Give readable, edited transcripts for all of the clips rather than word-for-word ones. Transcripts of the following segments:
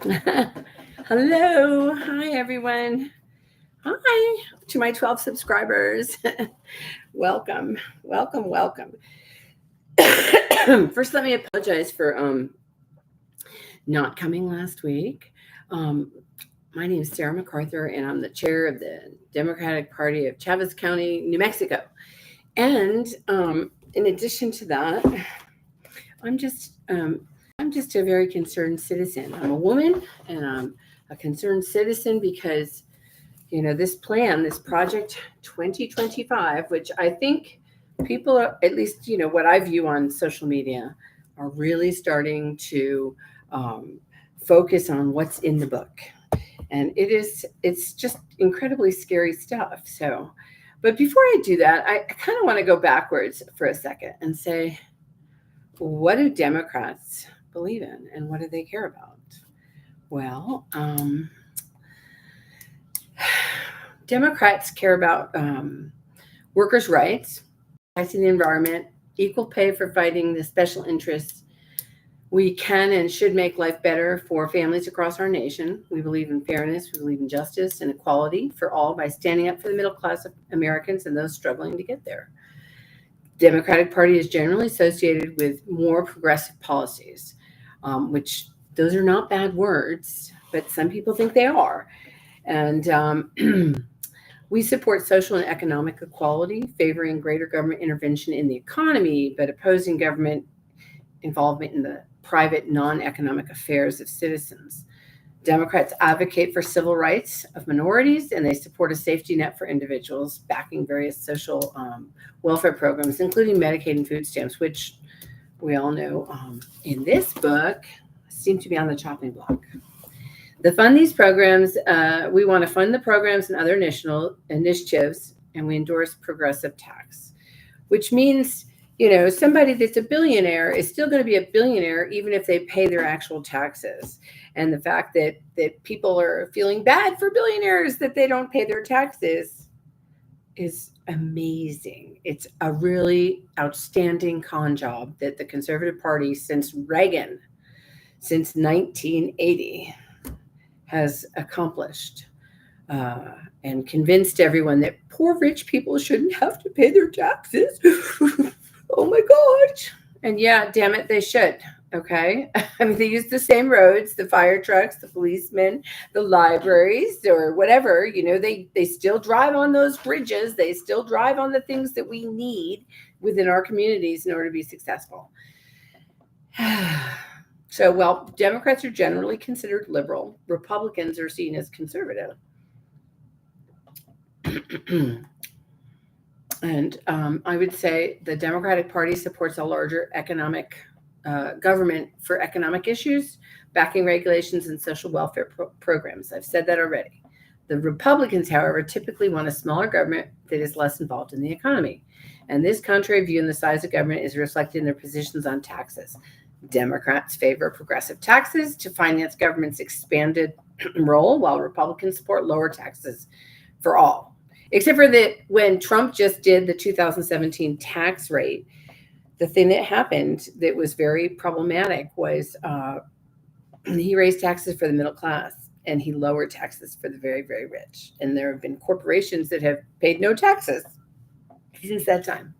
Hello. Hi, everyone. Hi to my 12 subscribers. Welcome, welcome, welcome. First, let me apologize for not coming last week. Um, my name is Sarah MacArthur, and I'm the chair of the Democratic Party of Chavez County, New Mexico. And in addition to that, I'm just um, I'm just a very concerned citizen. I'm a woman, and I'm a concerned citizen because this plan, this project 2025, which I think people are, at least what I view on social media, are really starting to um, focus on what's in the book, and it's just incredibly scary stuff. So, but before I do that, I kind of want to go backwards for a second and say, what do Democrats believe in, and what do they care about? Well, Democrats care about workers' rights, protecting the environment, equal pay for fighting the special interests. We can and should make life better for families across our nation. We believe in fairness, we believe in justice and equality for all by standing up for the middle class of Americans and those struggling to get there. Democratic Party is generally associated with more progressive policies, which those are not bad words, but some people think they are. And we support social and economic equality, favoring greater government intervention in the economy, but opposing government involvement in the private, non economic affairs of citizens. Democrats advocate for civil rights of minorities, and they support a safety net for individuals, backing various social welfare programs, including Medicaid and food stamps, which we all know in this book seem to be on the chopping block. To fund these programs, we want to fund the programs and other initiatives, and we endorse progressive tax, which means, somebody that's a billionaire is still going to be a billionaire even if they pay their actual taxes. And the fact that people are feeling bad for billionaires that they don't pay their taxes is amazing. It's a really outstanding con job that the Conservative Party since Reagan, since 1980, has accomplished, uh, and convinced everyone that poor rich people shouldn't have to pay their taxes. Oh my gosh. And yeah, damn it, they should. Okay. I mean, they use the same roads, the fire trucks, the policemen, the libraries, or whatever. They still drive on those bridges. They still drive on the things that we need within our communities in order to be successful. So, well, Democrats are generally considered liberal. Republicans are seen as conservative. And I would say the Democratic Party supports a larger economic government for economic issues, backing regulations and social welfare programs. I've said that already. The Republicans, however, typically want a smaller government that is less involved in the economy. And this contrary view in the size of government is reflected in their positions on taxes. Democrats favor progressive taxes to finance government's expanded role, while Republicans support lower taxes for all. Except for that, when Trump just did the 2017 tax rate, the thing that happened that was very problematic was he raised taxes for the middle class and he lowered taxes for the very, very rich. And there have been corporations that have paid no taxes since that time.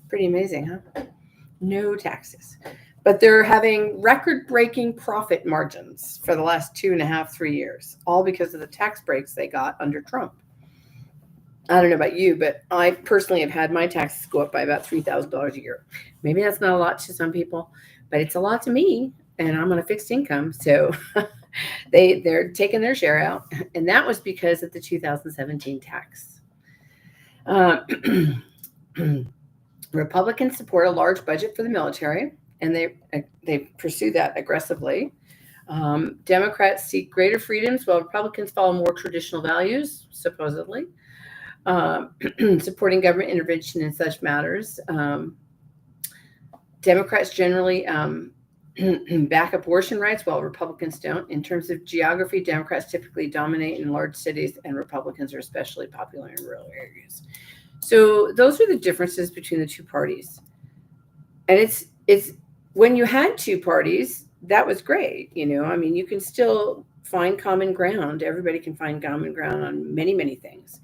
Pretty amazing, huh? No taxes. But they're having record-breaking profit margins for the last 2.5, 3 years, all because of the tax breaks they got under Trump. I don't know about you, but I personally have had my taxes go up by about $3,000 a year. Maybe that's not a lot to some people, but it's a lot to me, and I'm on a fixed income, so they're taking their share out, and that was because of the 2017 tax. Republicans support a large budget for the military, and they pursue that aggressively. Democrats seek greater freedoms, while Republicans follow more traditional values, supposedly. Supporting government intervention in such matters. Democrats generally back abortion rights, while Republicans don't. In terms of geography, Democrats typically dominate in large cities, and Republicans are especially popular in rural areas. So those are the differences between the two parties. And it's when you had two parties, that was great. I mean, you can still find common ground. Everybody can find common ground on many, many things.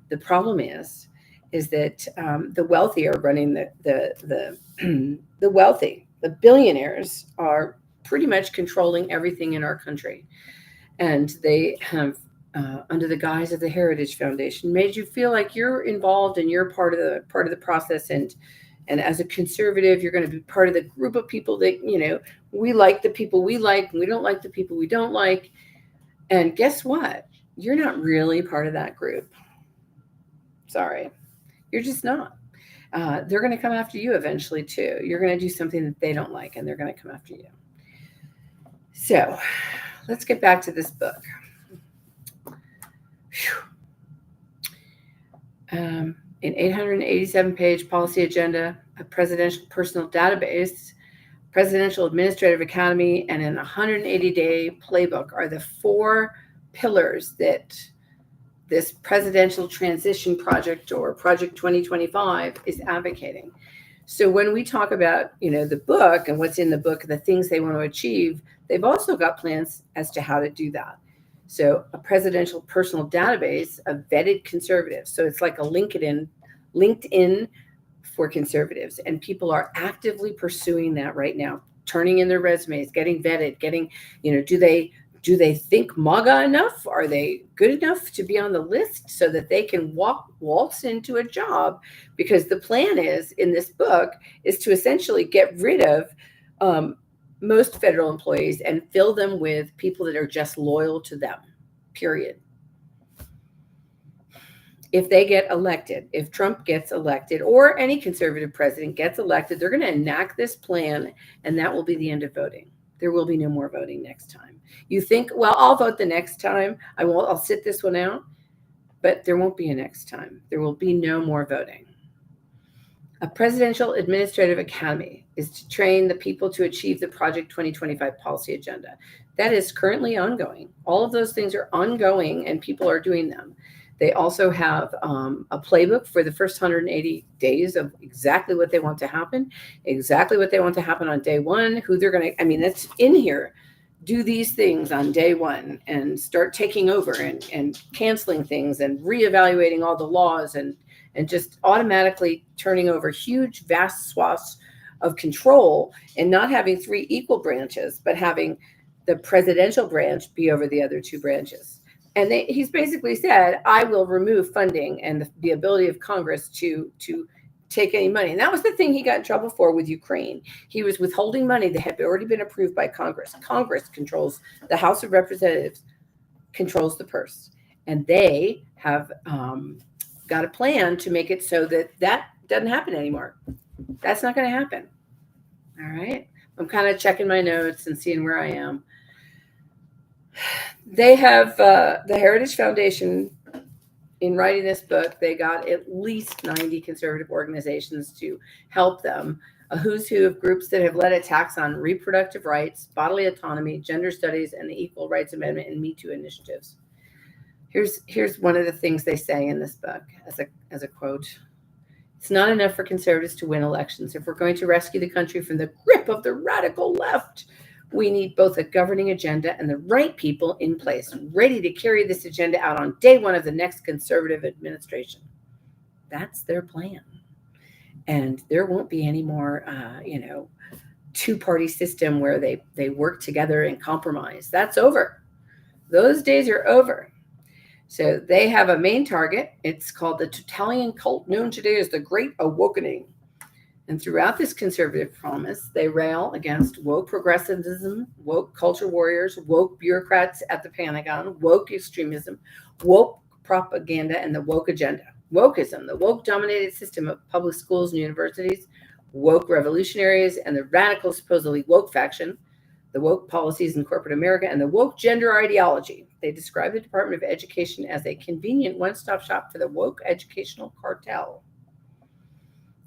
The problem is that the wealthy are running the wealthy. The billionaires are pretty much controlling everything in our country, and they have, under the guise of the Heritage Foundation, made you feel like you're involved and you're part of the process. And as a conservative, you're going to be part of the group of people that we like the people we like, and we don't like the people we don't like. And guess what? You're not really part of that group. Sorry, you're just not. They're going to come after you eventually too. You're going to do something that they don't like, and they're going to come after you. So let's get back to this book. An 887-page policy agenda, a presidential personal database, presidential administrative academy, and an 180-day playbook are the 4 pillars that this presidential transition project, or Project 2025, is advocating. So when we talk about, the book and what's in the book, the things they want to achieve, they've also got plans as to how to do that. So a presidential personal database of vetted conservatives. So it's like a LinkedIn for conservatives, and people are actively pursuing that right now, turning in their resumes, getting vetted, getting, do they think MAGA enough? Are they good enough to be on the list so that they can waltz into a job? Because the plan in this book is to essentially get rid of most federal employees and fill them with people that are just loyal to them, period. If they get elected, if Trump gets elected, or any conservative president gets elected, they're going to enact this plan, and that will be the end of voting. There will be no more voting next time. You think, well, I'll vote the next time. I'll sit this one out, but there won't be a next time. There will be no more voting. A presidential administrative academy is to train the people to achieve the Project 2025 policy agenda. That is currently ongoing. All of those things are ongoing, and people are doing them. They also have a playbook for the first 180 days of exactly what they want to happen, on day one, who they're going to, that's in here. Do these things on day one and start taking over and canceling things and reevaluating all the laws and just automatically turning over huge, vast swaths of control, and not having 3 equal branches, but having the presidential branch be over the other 2 branches. And he's basically said, I will remove funding and the ability of Congress to take any money. And that was the thing he got in trouble for with Ukraine. He was withholding money that had already been approved by Congress. Congress controls, the House of Representatives controls the purse. And they have got a plan to make it so that doesn't happen anymore. That's not going to happen. All right. I'm kind of checking my notes and seeing where I am. They have the Heritage Foundation, in writing this book, they got at least 90 conservative organizations to help them, a who's who of groups that have led attacks on reproductive rights, bodily autonomy, gender studies, and the Equal Rights Amendment and Me Too initiatives. Here's one of the things they say in this book as a quote. It's not enough for conservatives to win elections. If we're going to rescue the country from the grip of the radical left, we need both a governing agenda and the right people in place, ready to carry this agenda out on day one of the next conservative administration. That's their plan. And there won't be any more, 2-party system where they work together and compromise. That's over. Those days are over. So they have a main target. It's called the Totalitarian cult, known today as the Great Awakening. And throughout this conservative promise, they rail against woke progressivism, woke culture warriors, woke bureaucrats at the Pentagon, woke extremism, woke propaganda, and the woke agenda. Wokeism, the woke-dominated system of public schools and universities, woke revolutionaries, and the radical, supposedly woke faction, the woke policies in corporate America, and the woke gender ideology. They describe the Department of Education as a convenient one-stop shop for the woke educational cartel.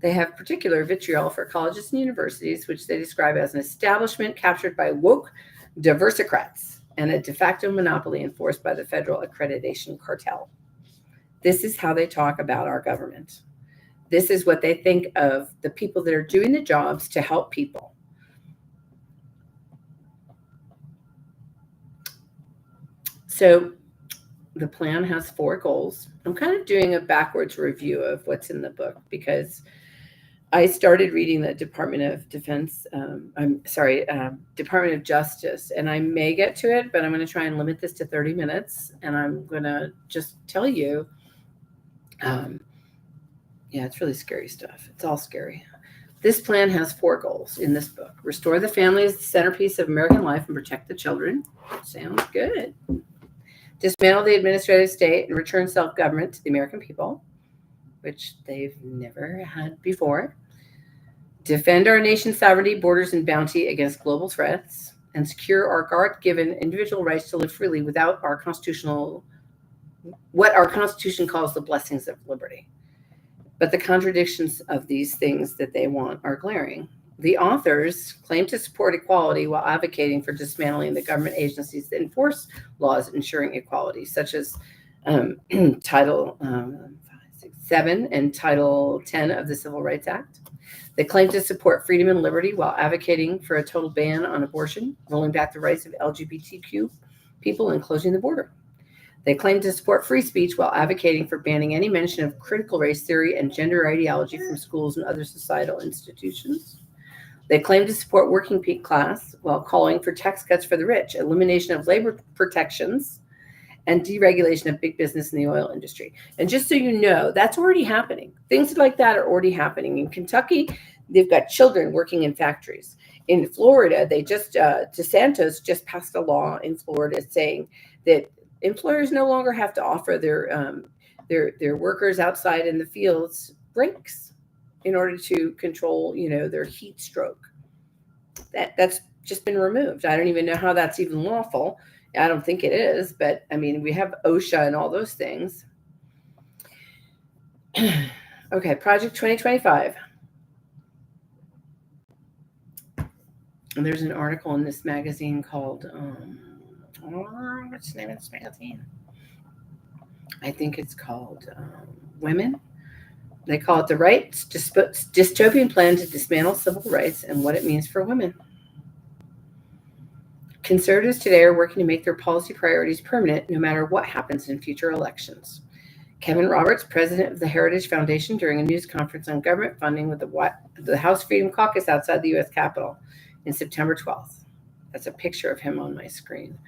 They have particular vitriol for colleges and universities, which they describe as an establishment captured by woke diversicrats and a de facto monopoly enforced by the federal accreditation cartel. This is how they talk about our government. This is what they think of the people that are doing the jobs to help people. So the plan has 4 goals. I'm kind of doing a backwards review of what's in the book because I started reading the Department of Defense, Department of Justice, and I may get to it, but I'm going to try and limit this to 30 minutes. And I'm going to just tell you, it's really scary stuff. It's all scary. This plan has 4 goals in this book. Restore the family as the centerpiece of American life and protect the children. Sounds good. Dismantle the administrative state and return self-government to the American people, which they've never had before. Defend our nation's sovereignty, borders, and bounty against global threats, and secure our God-given individual rights to live freely without what our Constitution calls the blessings of liberty. But the contradictions of these things that they want are glaring. The authors claim to support equality while advocating for dismantling the government agencies that enforce laws ensuring equality, such as Title 7 and Title 10 of the Civil Rights Act. They claim to support freedom and liberty while advocating for a total ban on abortion, rolling back the rights of LGBTQ people, and closing the border. They claim to support free speech while advocating for banning any mention of critical race theory and gender ideology from schools and other societal institutions. They claim to support working class while calling for tax cuts for the rich, elimination of labor protections, and deregulation of big business in the oil industry. And just so you know, that's already happening. Things like that are already happening. In Kentucky, they've got children working in factories. In Florida, DeSantis just passed a law in Florida saying that employers no longer have to offer their workers outside in the fields breaks in order to control, their heat stroke. That's just been removed. I don't even know how that's even lawful. I don't think it is, but I mean, we have OSHA and all those things. Okay, Project 2025. And there's an article in this magazine called, what's the name of this magazine? I think it's called Women. They call it the Rights Dystopian Plan to Dismantle Civil Rights and What It Means for Women. Conservatives today are working to make their policy priorities permanent no matter what happens in future elections. Kevin Roberts, president of the Heritage Foundation, during a news conference on government funding with the House Freedom Caucus outside the U.S. Capitol in September 12th. That's a picture of him on my screen.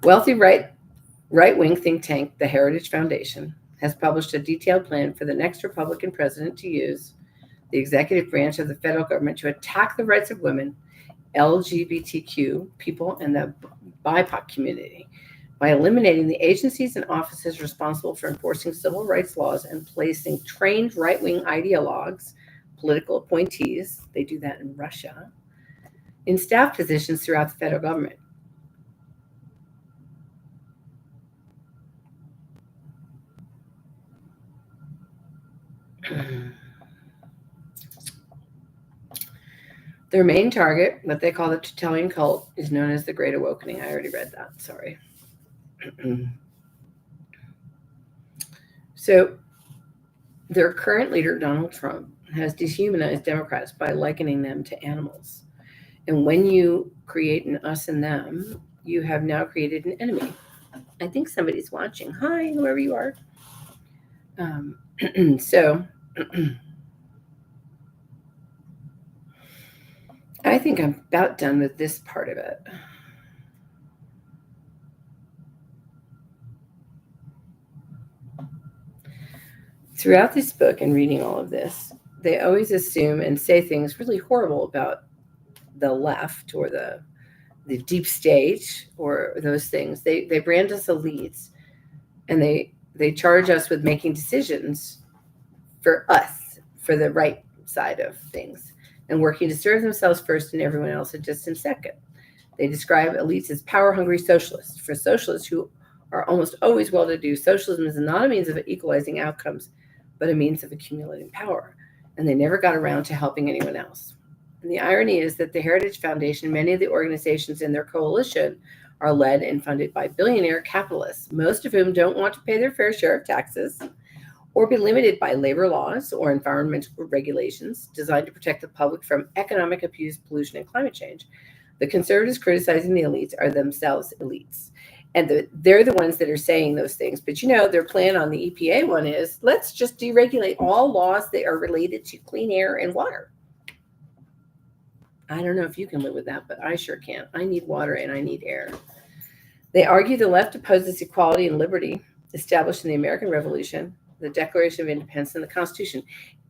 Wealthy right-wing think tank, the Heritage Foundation, has published a detailed plan for the next Republican president to use the executive branch of the federal government to attack the rights of women, LGBTQ people, and the BIPOC community by eliminating the agencies and offices responsible for enforcing civil rights laws and placing trained right-wing ideologues, political appointees, they do that in Russia, in staff positions throughout the federal government. Their main target, what they call the Tertullian cult, is known as the Great Awakening. I already read that. Sorry. So their current leader, Donald Trump, has dehumanized Democrats by likening them to animals. And when you create an us and them, you have now created an enemy. I think somebody's watching. Hi, whoever you are. So I think I'm about done with this part of it. Throughout this book and reading all of this, they always assume and say things really horrible about the left or the deep state or those things. They brand us elites, and they charge us with making decisions for us, for the right side of things, and working to serve themselves first and everyone else a distant second. They describe elites as power-hungry socialists. For socialists who are almost always well-to-do, socialism is not a means of equalizing outcomes, but a means of accumulating power. And they never got around to helping anyone else. And the irony is that the Heritage Foundation, many of the organizations in their coalition, are led and funded by billionaire capitalists, most of whom don't want to pay their fair share of taxes or be limited by labor laws or environmental regulations designed to protect the public from economic abuse, pollution, and climate change. The conservatives criticizing the elites are themselves elites. And they're the ones that are saying those things. But their plan on the EPA one is, let's just deregulate all laws that are related to clean air and water. I don't know if you can live with that, but I sure can't. I need water and I need air. They argue the left opposes equality and liberty established in the American Revolution, the Declaration of Independence, and the Constitution.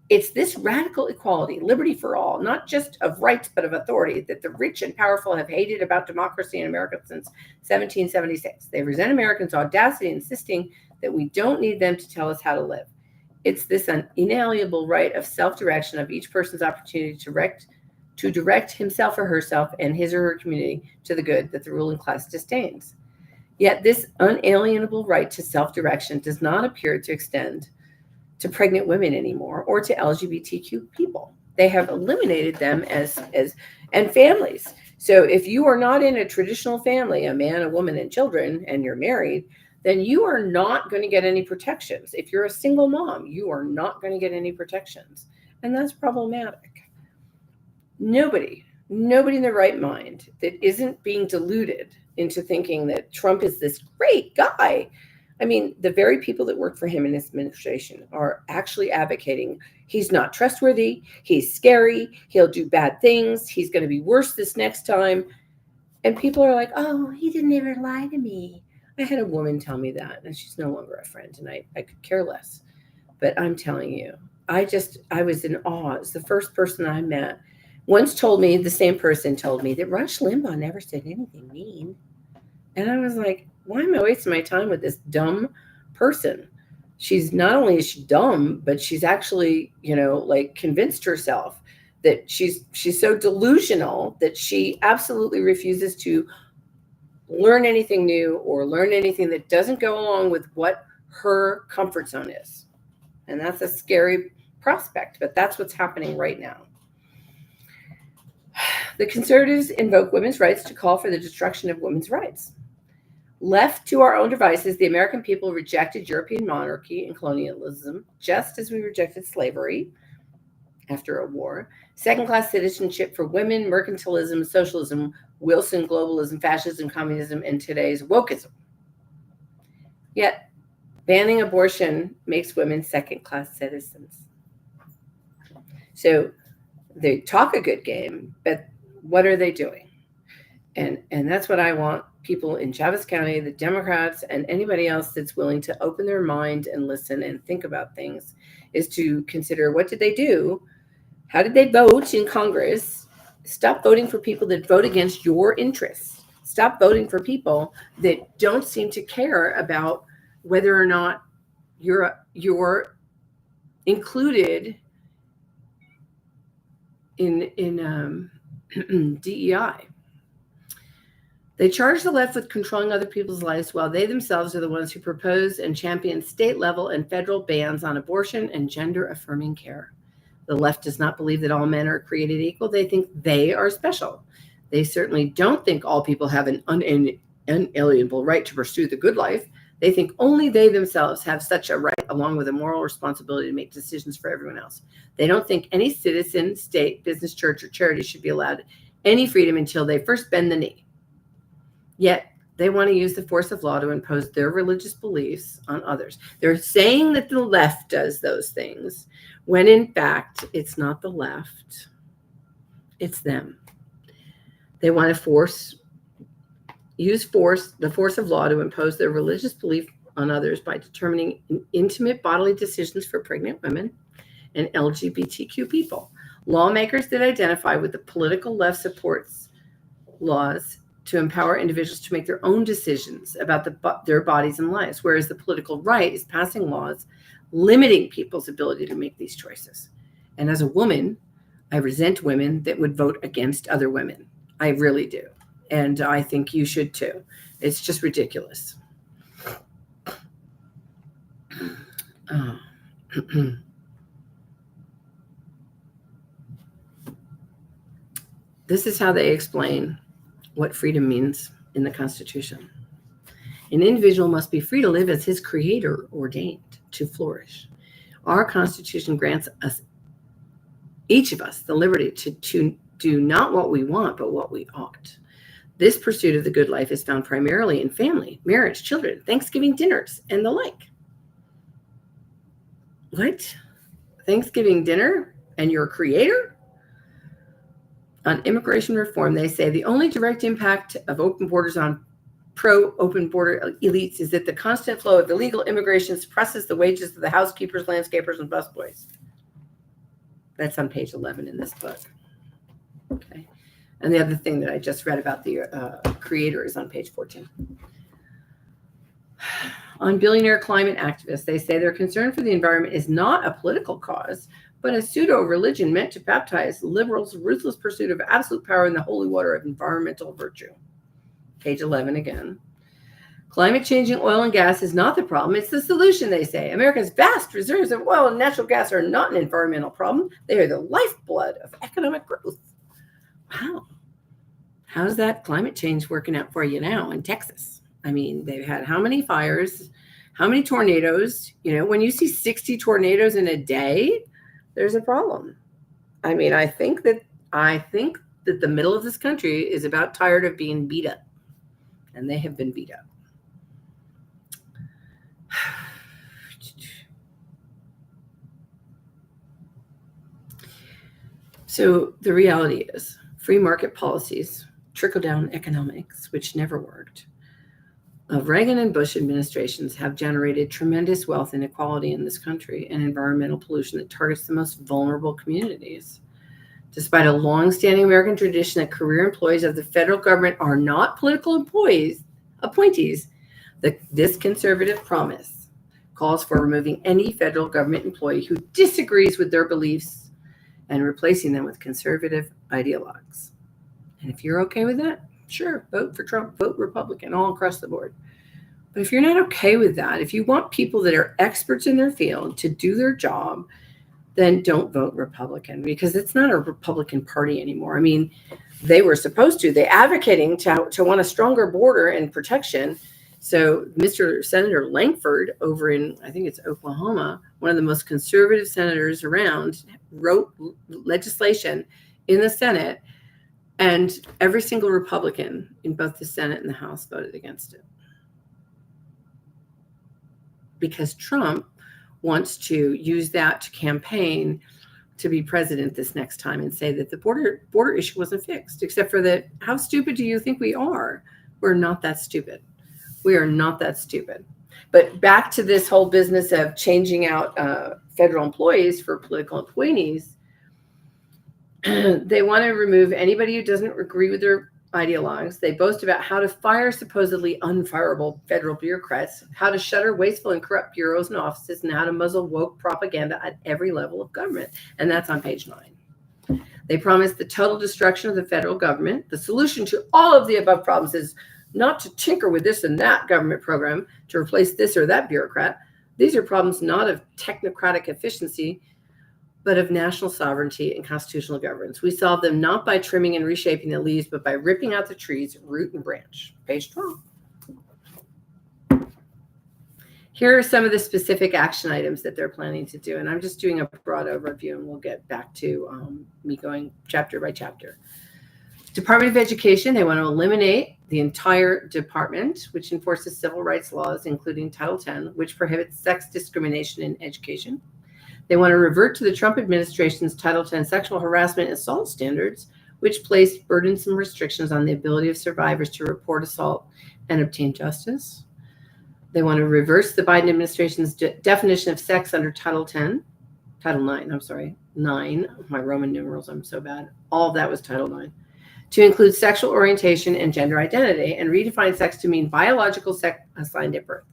It's this radical equality, liberty for all, not just of rights, but of authority, that the rich and powerful have hated about democracy in America since 1776. They resent Americans' audacity, insisting that we don't need them to tell us how to live. It's this inalienable right of self-direction, of each person's opportunity to direct himself or herself and his or her community to the good, that the ruling class disdains. Yet this unalienable right to self-direction does not appear to extend to pregnant women anymore, or to LGBTQ people. They have eliminated them and families. So if you are not in a traditional family, a man, a woman, and children, and you're married, then you are not going to get any protections. If you're a single mom, you are not going to get any protections. And that's problematic. Nobody in their right mind that isn't being deluded into thinking that Trump is this great guy. I mean, the very people that work for him in his administration are actually advocating he's not trustworthy, he's scary, he'll do bad things, he's going to be worse this next time. And people are like, oh, he didn't ever lie to me. I had a woman tell me that, and she's no longer a friend, and I could care less. But I'm telling you, I was in awe. It's the first person I met once the same person told me that Rush Limbaugh never said anything mean. And I was like, why am I wasting my time with this dumb person? She's not only is she dumb, but she's actually, convinced herself that she's so delusional that she absolutely refuses to learn anything new or learn anything that doesn't go along with what her comfort zone is. And that's a scary prospect, but that's what's happening right now. The conservatives invoke women's rights to call for the destruction of women's rights. Left to our own devices, the American people rejected European monarchy and colonialism, just as we rejected slavery after a war, second-class citizenship for women, mercantilism, socialism, Wilson globalism, fascism, communism, and today's wokeism. Yet, banning abortion makes women second-class citizens. So they talk a good game, but what are they doing? And that's what I want people in Chaves County, the Democrats, and anybody else that's willing to open their mind and listen and think about things, is to consider, what did they do? How did they vote in Congress? Stop voting for people that vote against your interests. Stop voting for people that don't seem to care about whether or not you're included in DEI. They charge the left with controlling other people's lives, while they themselves are the ones who propose and champion state-level and federal bans on abortion and gender-affirming care. The left does not believe that all men are created equal. They think they are special. They certainly don't think all people have an unalienable right to pursue the good life. They think only they themselves have such a right, along with a moral responsibility to make decisions for everyone else. They don't think any citizen, state, business, church, or charity should be allowed any freedom until they first bend the knee. Yet they want to use the force of law to impose their religious beliefs on others. They're saying that the left does those things, when in fact, it's not the left, it's them. They want to use the force of law to impose their religious belief on others by determining intimate bodily decisions for pregnant women and LGBTQ people. Lawmakers that identify with the political left supports laws to empower individuals to make their own decisions about their bodies and lives, whereas the political right is passing laws limiting people's ability to make these choices. And as a woman, I resent women that would vote against other women. I really do. And I think you should too. It's just ridiculous. This is how they explain what freedom means in the Constitution. An individual must be free to live as his creator ordained to flourish. Our Constitution grants us, each of us, the liberty to do not what we want, but what we ought. This pursuit of the good life is found primarily in family, marriage, children, Thanksgiving dinners, and the like. What? Thanksgiving dinner and your creator? On immigration reform, they say the only direct impact of open borders on pro-open border elites is that the constant flow of illegal immigration suppresses the wages of the housekeepers, landscapers, and busboys. That's on page 11 in this book. Okay. And the other thing that I just read about the creator is on page 14. On billionaire climate activists, they say their concern for the environment is not a political cause, but a pseudo-religion meant to baptize liberals' ruthless pursuit of absolute power in the holy water of environmental virtue. Page 11 again. Climate changing oil and gas is not the problem, it's the solution, they say. America's vast reserves of oil and natural gas are not an environmental problem. They are the lifeblood of economic growth. Wow. How's that climate change working out for you now in Texas? I mean, they've had how many fires, how many tornadoes? You know, when you see 60 tornadoes in a day, there's a problem. I mean, I think that the middle of this country is about tired of being beat up. And they have been beat up. So the reality is free market policies, trickle-down economics, which never worked, of Reagan and Bush administrations have generated tremendous wealth inequality in this country and environmental pollution that targets the most vulnerable communities. Despite a long-standing American tradition that career employees of the federal government are not political appointees, this conservative promise calls for removing any federal government employee who disagrees with their beliefs and replacing them with conservative ideologues. And if you're okay with that, sure, vote for Trump, vote Republican, all across the board. But if you're not okay with that, if you want people that are experts in their field to do their job, then don't vote Republican, because it's not a Republican Party anymore. I mean, they were supposed to. They're advocating to want a stronger border and protection. So Mr. Senator Langford over in, I think it's Oklahoma, one of the most conservative senators around, wrote legislation in the Senate, and every single Republican in both the Senate and the House voted against it. Because Trump wants to use that to campaign to be president this next time and say that the border issue wasn't fixed, except for that, how stupid do you think we are? We're not that stupid. We are not that stupid. But back to this whole business of changing out federal employees for political appointees, they want to remove anybody who doesn't agree with their ideologues. They boast about how to fire supposedly unfireable federal bureaucrats, how to shutter wasteful and corrupt bureaus and offices, and how to muzzle woke propaganda at every level of government. And that's on page 9. They promise the total destruction of the federal government. The solution to all of the above problems is not to tinker with this and that government program to replace this or that bureaucrat. These are problems not of technocratic efficiency, but of national sovereignty and constitutional governance. We solve them not by trimming and reshaping the leaves, but by ripping out the trees, root and branch. Page 12. Here are some of the specific action items that they're planning to do. And I'm just doing a broad overview, and we'll get back to me going chapter by chapter. Department of Education, they want to eliminate the entire department, which enforces civil rights laws, including Title X, which prohibits sex discrimination in education. They want to revert to the Trump administration's Title X sexual harassment and assault standards, which placed burdensome restrictions on the ability of survivors to report assault and obtain justice. They want to reverse the Biden administration's definition of sex under Title 9, my Roman numerals, I'm so bad. All of that was Title 9. To include sexual orientation and gender identity, and redefine sex to mean biological sex assigned at birth.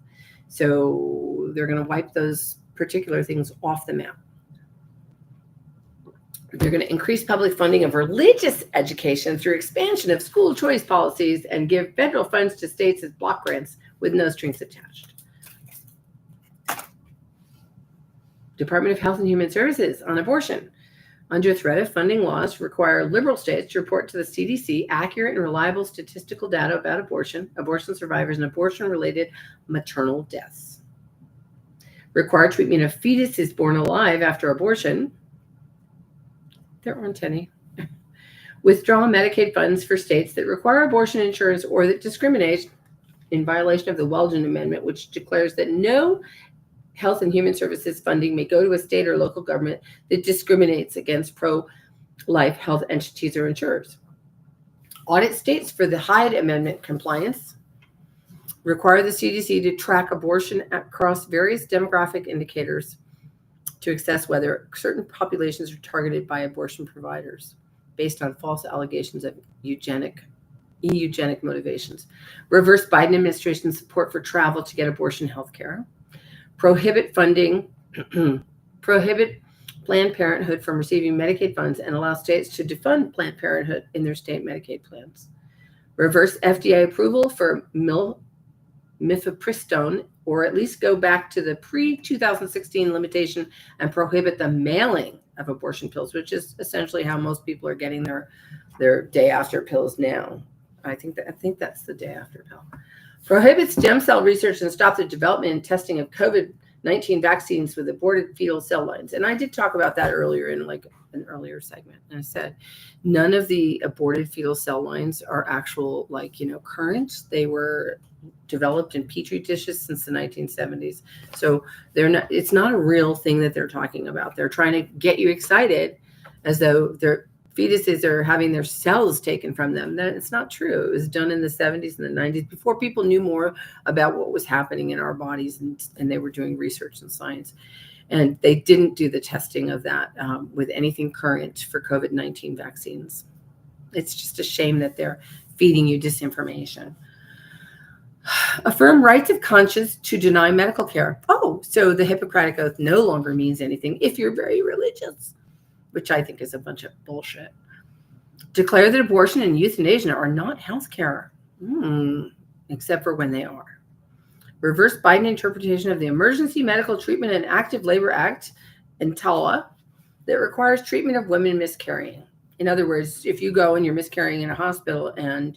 So they're going to wipe those particular things off the map. They're going to increase public funding of religious education through expansion of school choice policies and give federal funds to states as block grants with no strings attached. Department of Health and Human Services on abortion. Under threat of funding laws, require liberal states to report to the CDC accurate and reliable statistical data about abortion, abortion survivors, and abortion-related maternal deaths. Require treatment of fetuses born alive after abortion. There aren't any. Withdraw Medicaid funds for states that require abortion insurance or that discriminate in violation of the Weldon Amendment, which declares that no Health and Human Services funding may go to a state or local government that discriminates against pro-life health entities or insurers. Audit states for the Hyde Amendment compliance. Require the CDC to track abortion across various demographic indicators to assess whether certain populations are targeted by abortion providers based on false allegations of eugenic motivations. Reverse Biden administration support for travel to get abortion health care. Prohibit funding, prohibit Planned Parenthood from receiving Medicaid funds and allow states to defund Planned Parenthood in their state Medicaid plans. Reverse FDA approval for mifepristone, or at least go back to the pre-2016 limitation and prohibit the mailing of abortion pills, which is essentially how most people are getting their day after pills now. I think that's the day after pill. Prohibit stem cell research and stop the development and testing of COVID-19 vaccines with aborted fetal cell lines. And I did talk about that earlier in like an earlier segment. And I said, none of the aborted fetal cell lines are actual, current. They were developed in petri dishes since the 1970s. So it's not a real thing that they're talking about. They're trying to get you excited as though their fetuses are having their cells taken from them. That it's not true. It was done in the 70s and the 90s before people knew more about what was happening in our bodies, and they were doing research and science. And they didn't do the testing of that with anything current for COVID-19 vaccines. It's just a shame that they're feeding you disinformation. Affirm rights of conscience to deny medical care. Oh, so the Hippocratic Oath no longer means anything if you're very religious, which I think is a bunch of bullshit. Declare that abortion and euthanasia are not health care, except for when they are. Reverse Biden interpretation of the Emergency Medical Treatment and Active Labor Act, EMTALA, that requires treatment of women miscarrying. In other words, if you go and you're miscarrying in a hospital and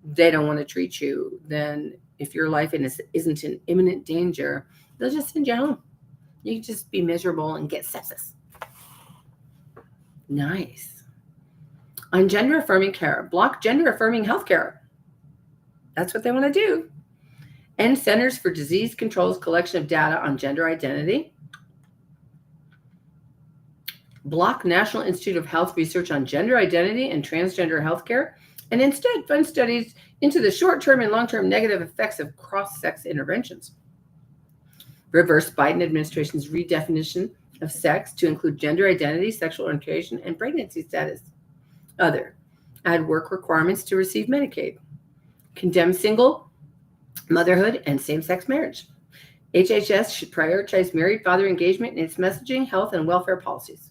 they don't want to treat you, then if your life isn't in imminent danger, they'll just send you home. You can just be miserable and get sepsis. Nice. On gender affirming care, block gender affirming healthcare. That's what they want to do. End Centers for Disease Control's collection of data on gender identity. Block National Institute of Health research on gender identity and transgender healthcare, and instead fund studies into the short-term and long-term negative effects of cross-sex interventions. Reverse Biden administration's redefinition of sex to include gender identity, sexual orientation, and pregnancy status. Other. Add work requirements to receive Medicaid. Condemn single motherhood and same-sex marriage. HHS should prioritize married father engagement in its messaging, health, and welfare policies.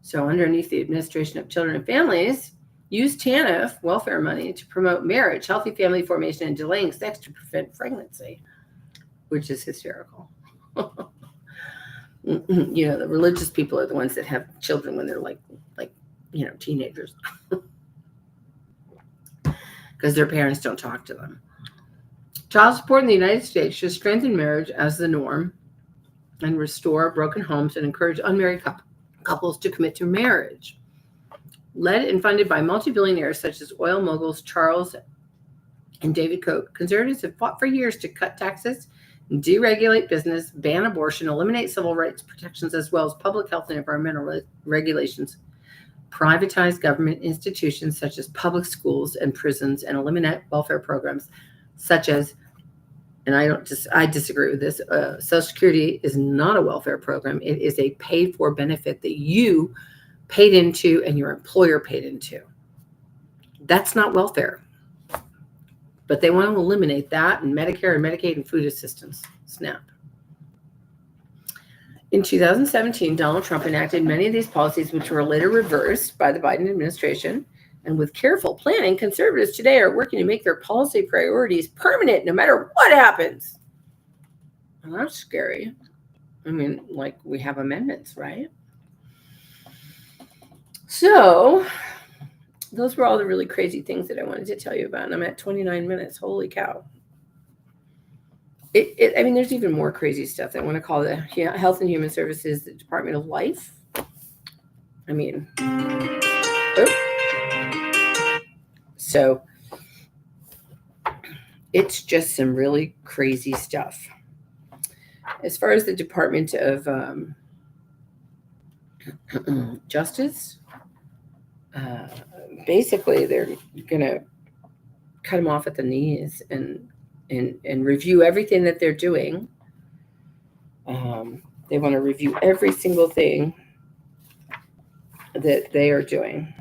So underneath the administration of children and families, use TANF welfare money to promote marriage, healthy family formation, and delaying sex to prevent pregnancy, which is hysterical. The religious people are the ones that have children when they're teenagers because their parents don't talk to them. Child support in the United States should strengthen marriage as the norm and restore broken homes and encourage unmarried couples to commit to marriage. Led and funded by multi-billionaires such as oil moguls Charles and David Koch, conservatives have fought for years to cut taxes, deregulate business, ban abortion, eliminate civil rights protections, as well as public health and environmental regulations, privatize government institutions such as public schools and prisons, and eliminate welfare programs such as, and I disagree with this, Social Security is not a welfare program. It is a paid-for benefit that you paid into and your employer paid into. That's not welfare. But they want to eliminate that and Medicare and Medicaid and food assistance, SNAP. In 2017, Donald Trump enacted many of these policies, which were later reversed by the Biden administration. And with careful planning, conservatives today are working to make their policy priorities permanent no matter what happens. Well, that's scary. I mean, we have amendments, right? So those were all the really crazy things that I wanted to tell you about. And I'm at 29 minutes. Holy cow. There's even more crazy stuff. I want to call the Health and Human Services, the Department of Life. So it's just some really crazy stuff. As far as the Department of Justice, basically they're going to cut them off at the knees and review everything that they're doing. They want to review every single thing that they are doing.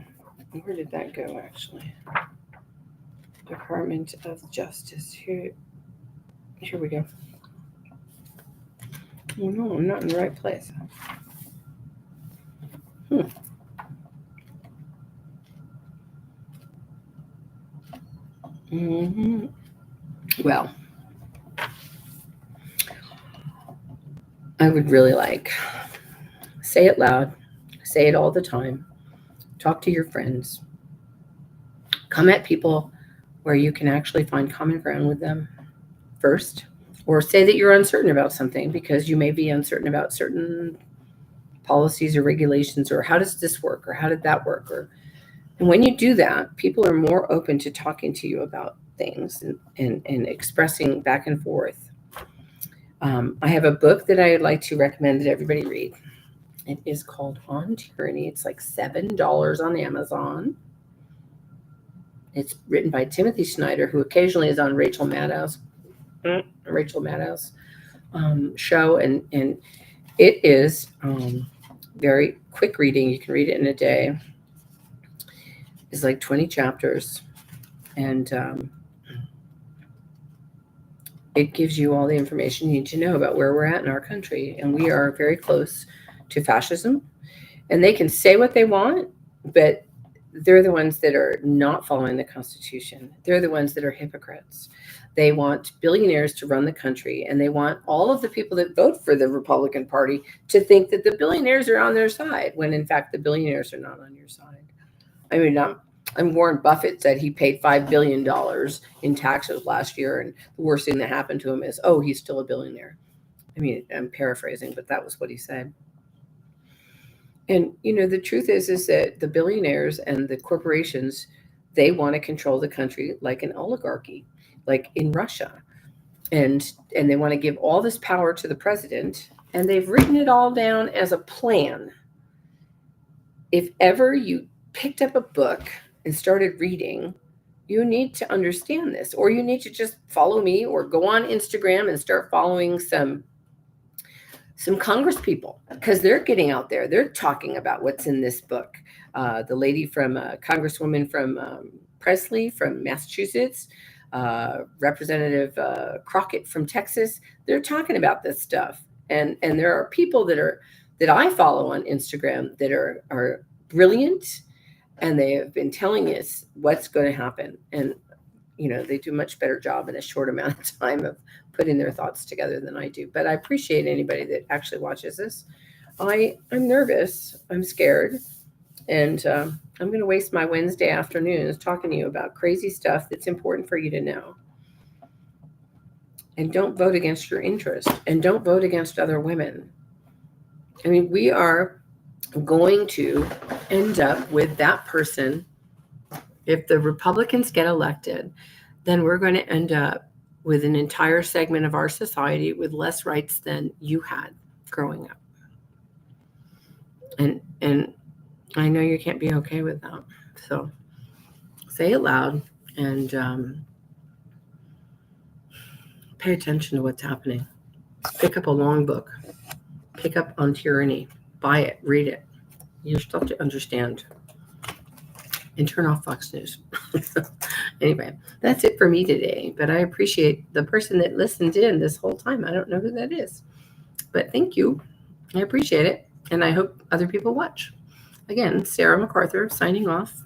Where did that go, actually? Department of Justice. Here we go. Oh, no, I'm not in the right place. Well, I would really like, say it loud, say it all the time, talk to your friends, come at people where you can actually find common ground with them first, or say that you're uncertain about something because you may be uncertain about certain policies or regulations, or how does this work, or how did that work, and when you do that, people are more open to talking to you about things and expressing back and forth. I have a book that I'd like to recommend that everybody read. It is called On Tyranny. It's like $7 on Amazon. It's written by Timothy Snyder, who occasionally is on Rachel Maddow's show, and it is very quick reading. You can read it in a day. It's like 20 chapters, and it gives you all the information you need to know about where we're at in our country. And we are very close to fascism. And they can say what they want, but they're the ones that are not following the Constitution. They're the ones that are hypocrites. They want billionaires to run the country, and they want all of the people that vote for the Republican Party to think that the billionaires are on their side, when in fact the billionaires are not on your side. I mean, and Warren Buffett said he paid $5 billion in taxes last year, and the worst thing that happened to him is, oh, he's still a billionaire. I mean, I'm paraphrasing, but that was what he said. And, the truth is that the billionaires and the corporations, they want to control the country like an oligarchy, like in Russia. And they want to give all this power to the president, and they've written it all down as a plan. If ever you picked up a book and started reading, you need to understand this, or you need to just follow me or go on Instagram and start following some Congress people, because they're getting out there. They're talking about what's in this book. The lady from Congresswoman from Presley from Massachusetts, Representative Crockett from Texas, they're talking about this stuff. And there are people that I follow on Instagram that are brilliant, and they have been telling us what's going to happen. And, they do a much better job in a short amount of time of putting their thoughts together than I do. But I appreciate anybody that actually watches this. I'm nervous. I'm scared. And I'm going to waste my Wednesday afternoons talking to you about crazy stuff that's important for you to know. And don't vote against your interest. And don't vote against other women. I mean, we are going to end up with that person. If the Republicans get elected, then we're going to end up with an entire segment of our society with less rights than you had growing up. And I know you can't be okay with that. So say it loud and pay attention to what's happening. Pick up a long book. Pick up On Tyranny. Buy it. Read it. You still have to understand. And turn off Fox News. Anyway, that's it for me today. But I appreciate the person that listened in this whole time. I don't know who that is. But thank you. I appreciate it. And I hope other people watch. Again, Sarah MacArthur signing off.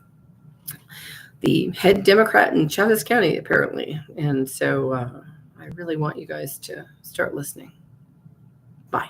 The head Democrat in Chavez County, apparently. And so I really want you guys to start listening. Bye.